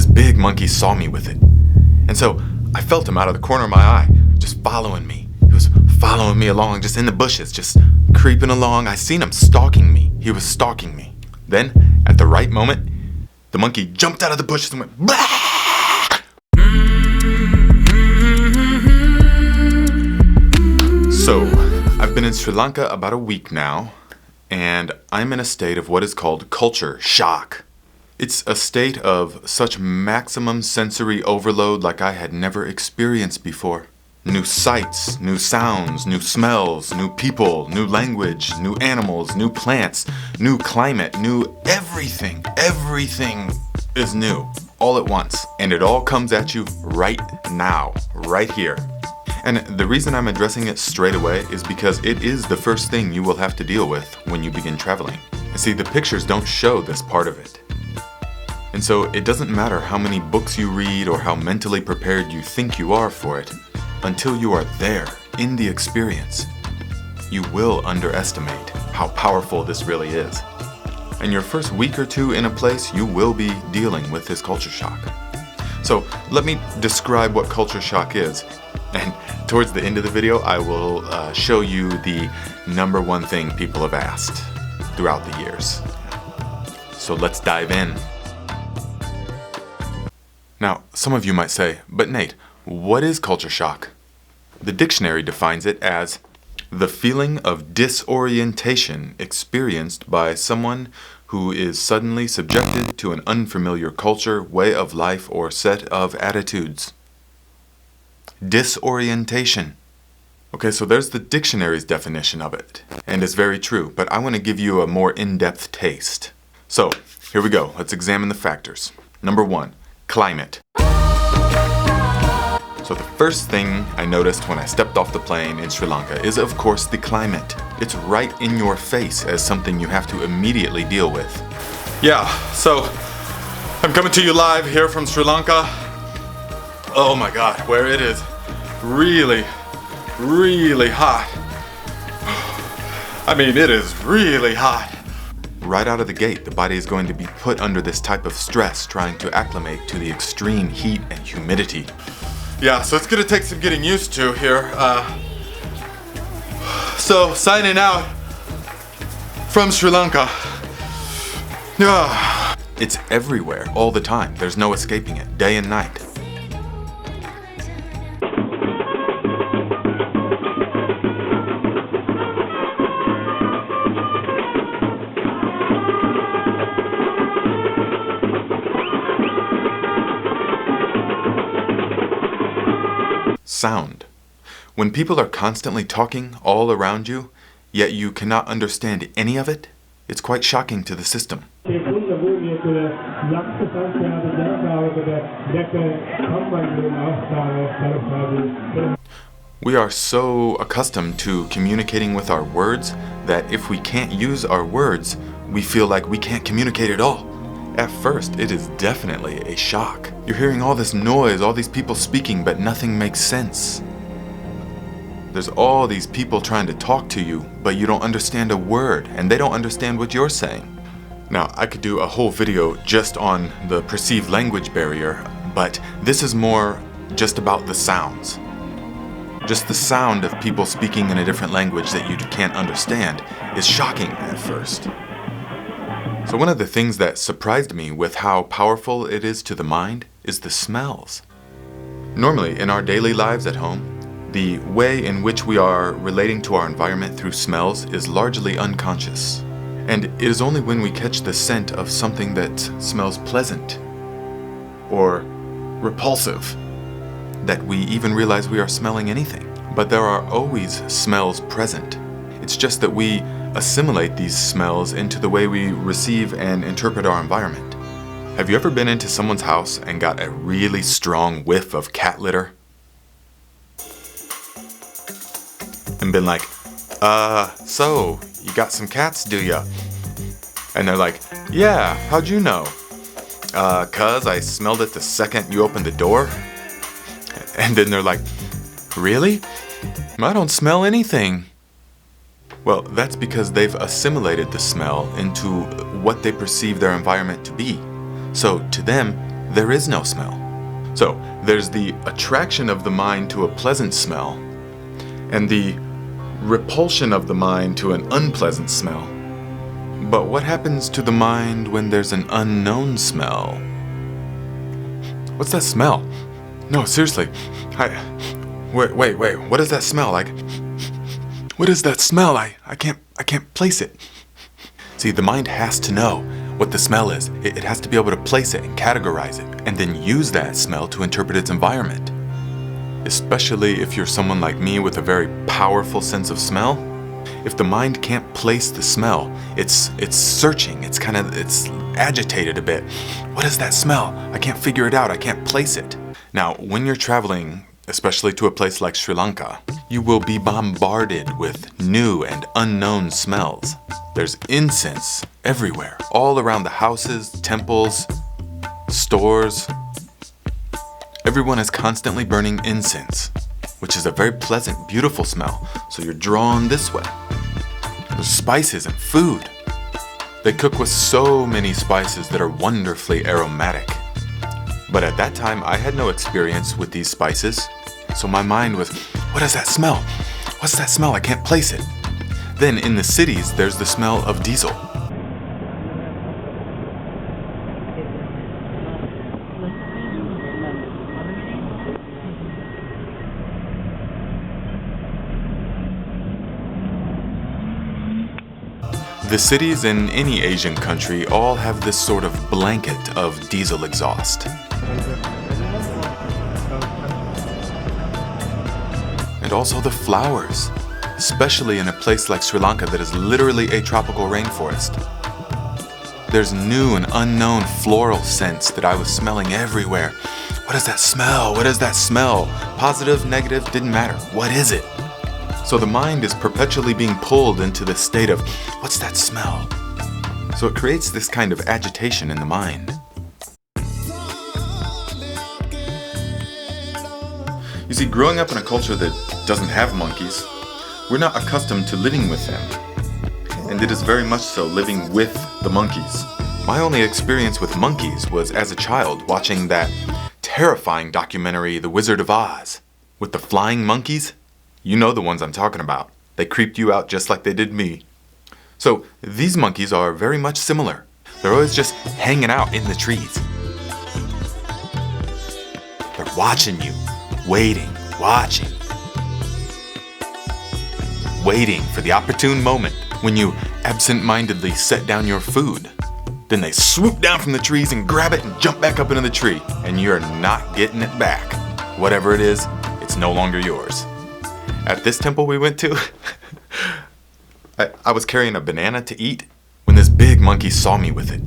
this big monkey saw me with it. And so I felt him out of the corner of my eye, just following me. He was following me along, just in the bushes, just creeping along. I seen him stalking me. He was stalking me. Then, at the right moment, the monkey jumped out of the bushes and went, "Blah!" So, I've been in Sri Lanka about a week now, and I'm in a state of what is called culture shock. It's a state of such maximum sensory overload like I had never experienced before. New sights, new sounds, new smells, new people, new language, new animals, new plants, new climate, new everything. Everything is new, all at once. And it all comes at you right now, right here. And the reason I'm addressing it straight away is because it is the first thing you will have to deal with when you begin traveling. See, the pictures don't show this part of it. And so it doesn't matter how many books you read or how mentally prepared you think you are for it. Until you are there, in the experience, you will underestimate how powerful this really is. In your first week or two in a place, you will be dealing with this culture shock. So let me describe what culture shock is. And towards the end of the video, I will show you the number one thing people have asked throughout the years. So let's dive in. Now, some of you might say, but Nate, what is culture shock? The dictionary defines it as the feeling of disorientation experienced by someone who is suddenly subjected to an unfamiliar culture, way of life, or set of attitudes. Disorientation. Okay, so there's the dictionary's definition of it, and it's very true, but I want to give you a more in-depth taste. So, here we go. Let's examine the factors. Number 1, climate. So the first thing I noticed when I stepped off the plane in Sri Lanka is, of course, the climate. It's right in your face as something you have to immediately deal with. Yeah, so I'm coming to you live here from Sri Lanka. Oh my God, where it is really, really hot. I mean, it is really hot. Right out of the gate, the body is going to be put under this type of stress trying to acclimate to the extreme heat and humidity. Yeah, so it's gonna take some getting used to here. So, signing out from Sri Lanka. It's everywhere, all the time. There's no escaping it, day and night. Sound. When people are constantly talking all around you, yet you cannot understand any of it, it's quite shocking to the system. We are so accustomed to communicating with our words that if we can't use our words, we feel like we can't communicate at all. At first, it is definitely a shock. You're hearing all this noise, all these people speaking, but nothing makes sense. There's all these people trying to talk to you, but you don't understand a word, and they don't understand what you're saying. Now, I could do a whole video just on the perceived language barrier, but this is more just about the sounds. Just the sound of people speaking in a different language that you can't understand is shocking at first. So one of the things that surprised me with how powerful it is to the mind is the smells. Normally, in our daily lives at home, the way in which we are relating to our environment through smells is largely unconscious. And it is only when we catch the scent of something that smells pleasant or repulsive that we even realize we are smelling anything. But there are always smells present. It's just that we assimilate these smells into the way we receive and interpret our environment. Have you ever been into someone's house and got a really strong whiff of cat litter? And been like, so, you got some cats, do ya? And they're like, yeah, how'd you know? 'Cause I smelled it the second you opened the door. And then they're like, really? I don't smell anything. Well, that's because they've assimilated the smell into what they perceive their environment to be. So to them, there is no smell. So there's the attraction of the mind to a pleasant smell and the repulsion of the mind to an unpleasant smell. But what happens to the mind when there's an unknown smell? What's that smell? No, seriously. Wait, what does that smell like? What is that smell? I can't place it. See, the mind has to know what the smell is. It has to be able to place it and categorize it, and then use that smell to interpret its environment. Especially if you're someone like me with a very powerful sense of smell. If the mind can't place the smell, it's searching, it's agitated a bit. What is that smell? I can't figure it out, I can't place it. Now, when you're traveling, especially to a place like Sri Lanka, you will be bombarded with new and unknown smells. There's incense everywhere, all around the houses, temples, stores. Everyone is constantly burning incense, which is a very pleasant, beautiful smell, so you're drawn this way. There's spices and food. They cook with so many spices that are wonderfully aromatic. But at that time, I had no experience with these spices, so my mind was, what is that smell? What's that smell? I can't place it. Then in the cities, there's the smell of diesel. The cities in any Asian country all have this sort of blanket of diesel exhaust. And also the flowers, especially in a place like Sri Lanka that is literally a tropical rainforest. There's new and unknown floral scents that I was smelling everywhere. What is that smell? What is that smell? Positive, negative, didn't matter. What is it? So the mind is perpetually being pulled into this state of, what's that smell? So it creates this kind of agitation in the mind. You see, growing up in a culture that doesn't have monkeys, we're not accustomed to living with them. And it is very much so living with the monkeys. My only experience with monkeys was as a child watching that terrifying documentary, The Wizard of Oz, with the flying monkeys. You know the ones I'm talking about. They creeped you out just like they did me. So these monkeys are very much similar. They're always just hanging out in the trees. They're watching you, waiting for the opportune moment when you absent-mindedly set down your food. Then they swoop down from the trees and grab it and jump back up into the tree, and you're not getting it back. Whatever it is, it's no longer yours. At this temple we went to, I was carrying a banana to eat when this big monkey saw me with it.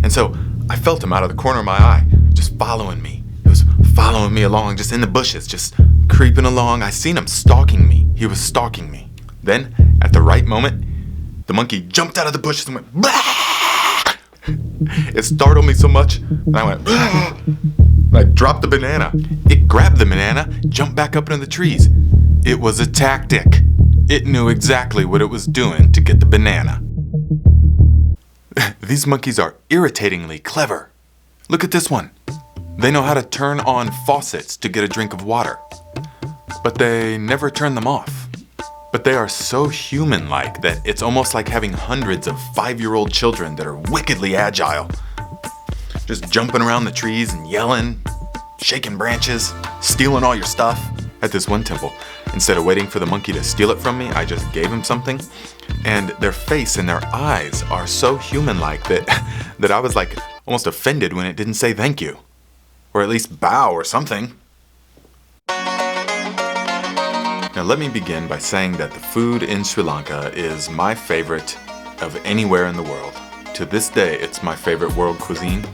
And so I felt him out of the corner of my eye, just following me. He was following me along, just in the bushes, just creeping along. I seen him stalking me. He was stalking me. Then, at the right moment, the monkey jumped out of the bushes and went, "Bah!" It startled me so much, and I went, "Bah!" And I dropped the banana. It grabbed the banana, jumped back up into the trees. It was a tactic. It knew exactly what it was doing to get the banana. These monkeys are irritatingly clever. Look at this one. They know how to turn on faucets to get a drink of water, but they never turn them off. But they are so human-like that it's almost like having hundreds of 5-year-old children that are wickedly agile. Just jumping around the trees and yelling, shaking branches, stealing all your stuff. At this one temple, instead of waiting for the monkey to steal it from me, I just gave him something. And their face and their eyes are so human-like that I was like almost offended when it didn't say thank you. Or at least bow or something. Now let me begin by saying that the food in Sri Lanka is my favorite of anywhere in the world. To this day, it's my favorite world cuisine.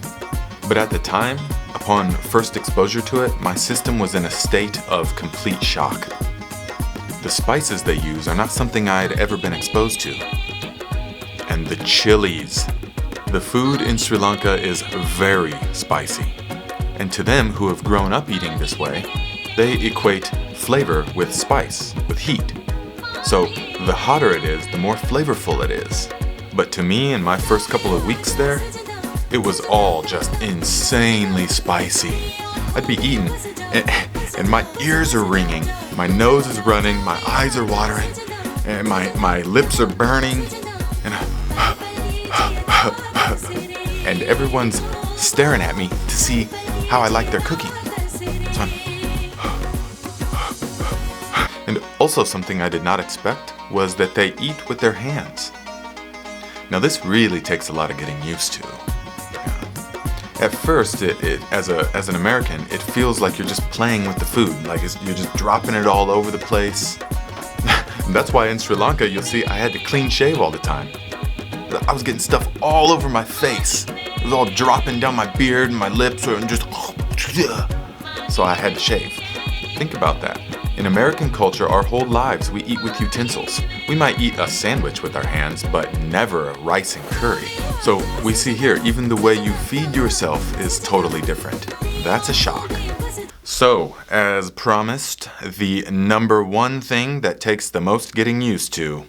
But at the time, upon first exposure to it, my system was in a state of complete shock. The spices they use are not something I'd ever been exposed to. And the chilies. The food in Sri Lanka is very spicy. And to them who have grown up eating this way, they equate flavor with spice, with heat. So the hotter it is, the more flavorful it is. But to me, in my first couple of weeks there, It was all just insanely spicy. I'd be eating, and my ears are ringing, my nose is running, my eyes are watering, and my lips are burning, and everyone's staring at me to see how I like their cooking. So and also something I did not expect was that they eat with their hands. Now this really takes a lot of getting used to. At first, as an American, it feels like you're just playing with the food, like you're just dropping it all over the place. That's why in Sri Lanka, you'll see I had to clean shave all the time. I was getting stuff all over my face. It was all dropping down my beard and my lips, and just so I had to shave. Think about that. In American culture, our whole lives we eat with utensils. We might eat a sandwich with our hands, but never a rice and curry. So we see here, even the way you feed yourself is totally different. That's a shock. So, as promised, the number one thing that takes the most getting used to.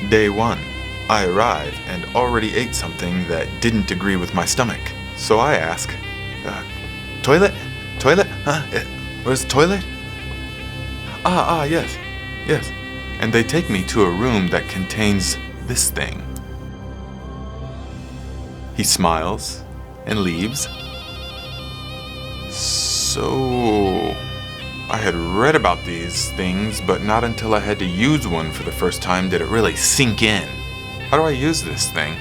Day 1. I arrive and already ate something that didn't agree with my stomach. So I ask, toilet? Toilet? Huh? Where's the toilet? Yes. Yes. And they take me to a room that contains this thing. He smiles and leaves. So, I had read about these things, but not until I had to use one for the first time did it really sink in. How do I use this thing?